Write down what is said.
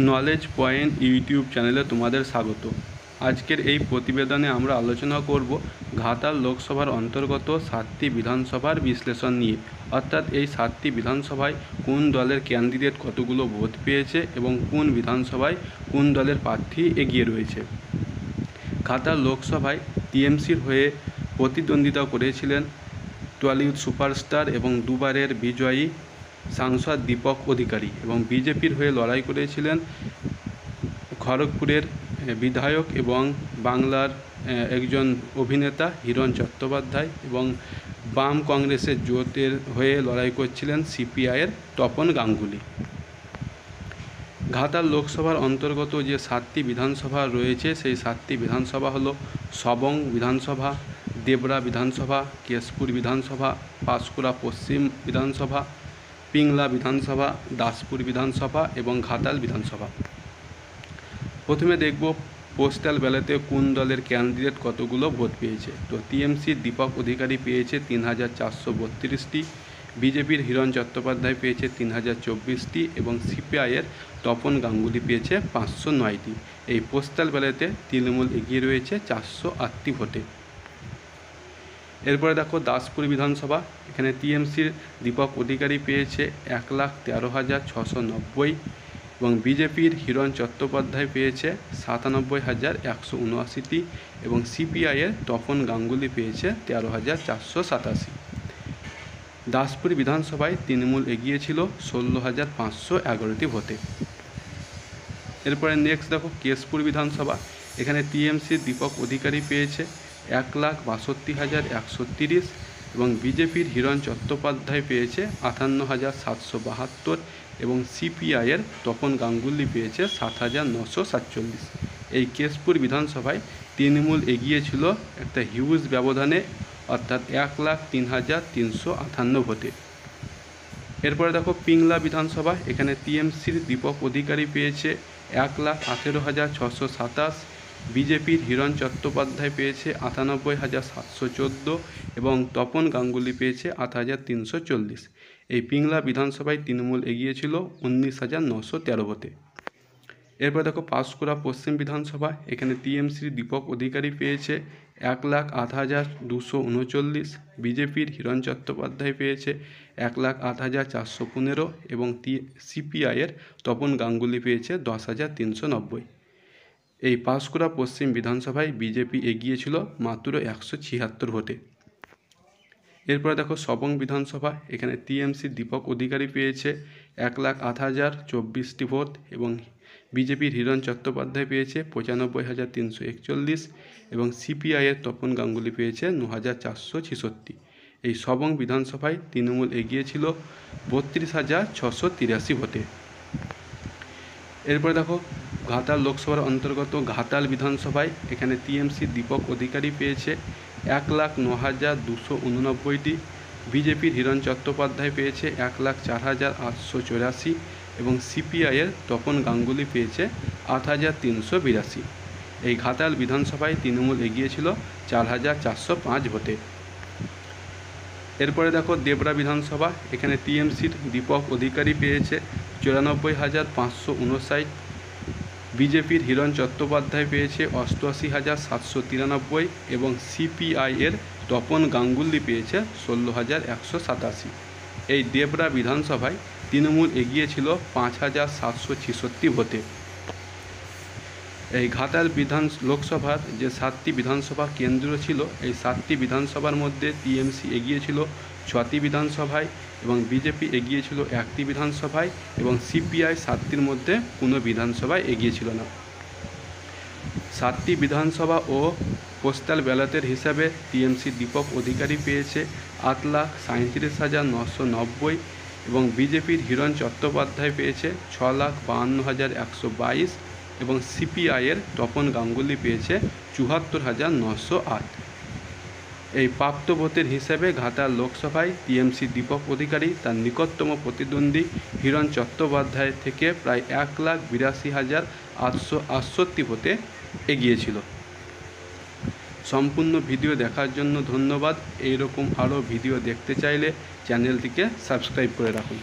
Knowledge point YouTube চ্যানেলে তোমাদের স্বাগত। আজকের এই প্রতিবেদনে আমরা আলোচনা করব ঘাটাল লোকসভার অন্তর্গত 7টি বিধানসভার বিশ্লেষণ নিয়ে, অর্থাৎ এই 7টি বিধানসভায় কোন দলের ক্যান্ডিডেট কতগুলো ভোট পেয়েছে এবং কোন বিধানসভায় কোন দলের প্রার্থী এগিয়ে রয়েছে। ঘাটাল লোকসভায় টিএমসির হয়ে প্রতিদ্বন্দ্বিতা করেছিলেন টলিউড সুপারস্টার এবং দুবারের বিজয়ী সাংসদ দীপক অধিকারী, এবং বিজেপির হয়ে লড়াই করেছিলেন খড়গপুরের বিধায়ক এবং বাংলার একজন অভিনেতা হিরণ চট্টোপাধ্যায়, এবং বাম কংগ্রেসের জোটের হয়ে লড়াই করছিলেন সিপিআইয়ের তপন গাঙ্গুলি। ঘাটাল লোকসভার অন্তর্গত যে 7টি বিধানসভা রয়েছে সেই 7টি বিধানসভা হলো সবং বিধানসভা, দেবরা বিধানসভা, কেশপুর বিধানসভা, পাঁশকুড়া পশ্চিম বিধানসভা, পিংলা বিধানসভা, দাসপুর বিধানসভা এবং ঘাটাল বিধানসভা। প্রথমে দেখব পোস্টাল ব্যালটে কোন দলের ক্যান্ডিডেট কতগুলো ভোট পেয়েছে। তো টিএমসির দীপক অধিকারী পেয়েছে 3432টি, বিজেপির হিরণ চট্টোপাধ্যায় পেয়েছে 3024টি এবং সিপিআইয়ের তপন গাঙ্গুলি পেয়েছে 509টি। এই পোস্টাল ব্যালটে তৃণমূল এগিয়ে রয়েছে 408টি ভোটে। এরপরে দেখো দাসপুর বিধানসভা, এখানে টিএমসির দীপক অধিকারী পেয়েছে 1,13,690 এবং বিজেপির হিরণ চট্টোপাধ্যায় পেয়েছে 97,179টি এবং সিপিআইয়ের তপন গাঙ্গুলি পেয়েছে 13,487। দাসপুর বিধানসভায় তৃণমূল এগিয়েছিল 16,511টি ভোটে। এরপরে নেক্সট দেখো কেশপুর বিধানসভা, এখানে টিএমসির দীপক অধিকারী পেয়েছে 1,62,130 এবং বিজেপির হিরণ চট্টোপাধ্যায় পেয়েছে 58,772 এবং সিপিআইয়ের তপন গাঙ্গুলি পেয়েছে 7,947। এই কেশপুর বিধানসভায় তৃণমূল এগিয়েছিল একটা হিউজ ব্যবধানে, অর্থাৎ 1,03,358 ভোটে। এরপরে দেখো পিংলা বিধানসভা, এখানে টিএমসির দীপক অধিকারী পেয়েছে 1,18,627, বিজেপির হিরণ চট্টোপাধ্যায় পেয়েছে 98,714 এবং তপন গাঙ্গুলি পেয়েছে 8,340। এই পিংলা বিধানসভায় তৃণমূল এগিয়েছিল 19,913 ভোটে। এরপর দেখো পাঁশকুড়া পশ্চিম বিধানসভা, এখানে টিএমসির দীপক অধিকারী পেয়েছে 1,08,239, বিজেপির হিরণ চট্টোপাধ্যায় পেয়েছে 1,08,415 এবং সিপিআইয়ের তপন গাঙ্গুলি পেয়েছে 10,390। এই পাঁশকুড়া পশ্চিম বিধানসভায় বিজেপি এগিয়েছিল মাত্র 176 ভোটে। এরপরে দেখো সবং বিধানসভা, এখানে টিএমসির দীপক অধিকারী পেয়েছে 1,08,024টি ভোট এবং বিজেপির হিরণ চট্টোপাধ্যায় পেয়েছে 95,341 এবং সিপিআইয়ের তপন গাঙ্গুলি পেয়েছে 9,466। এই সবং বিধানসভায় তৃণমূল এগিয়েছিল 32,683 ভোটে। এরপরে দেখো ঘাটাল লোকসভার অন্তর্গত ঘাটাল বিধানসভায়, এখানে টিএমসির দীপক অধিকারী পেয়েছে 1,09,289টি, বিজেপির হিরণ চট্টোপাধ্যায় পেয়েছে 1,04,884 এবং সিপিআইয়ের তপন গাঙ্গুলি পেয়েছে 8,382। এই ঘাটাল বিধানসভায় তৃণমূল এগিয়েছিল 4,405 ভোটে। এরপরে দেখো দেবরা বিধানসভা, এখানে টিএমসির দীপক অধিকারী পেয়েছে 94,559, বিজেপির হিরণ চট্টোপাধ্যায় পেয়েছে 88,793 এবং সিপিআইয়ের তপন গাঙ্গুলি পেয়েছে 16,187। এই দেবরা বিধানসভায় তৃণমূল এগিয়েছিল 5,766 ভোটে। এই ঘাটাল লোকসভার যে 7টি বিধানসভা কেন্দ্র ছিল, এই 7টি বিধানসভার মধ্যে টিএমসি এগিয়েছিল 6টি বিধানসভায় এবং বিজেপি এগিয়েছিল 1টি বিধানসভায় এবং সিপিআই 7টির মধ্যে কোনো বিধানসভায় এগিয়েছিল না। 7টি বিধানসভা ও পোস্টাল ব্যালটের হিসাবে টিএমসি দীপক অধিকারী পেয়েছে 8,37,990 এবং বিজেপির হিরণ চট্টোপাধ্যায় পেয়েছে 6,52,122 এবং সিপিআইয়ের তপন গাঙ্গুলি পেয়েছে 74,908। এই প্রাপ্ত ভোটের হিসেবে ঘাটাল লোকসভায় টিএমসি দীপক অধিকারী তার নিকটতম প্রতিদ্বন্দ্বী হিরণ চট্টোপাধ্যায় থেকে প্রায় 1,82,868 ভোটে এগিয়েছিল। সম্পূর্ণ ভিডিও দেখার জন্য ধন্যবাদ। এইরকম আরও ভিডিও দেখতে চাইলে চ্যানেলটিকে সাবস্ক্রাইব করে রাখুন।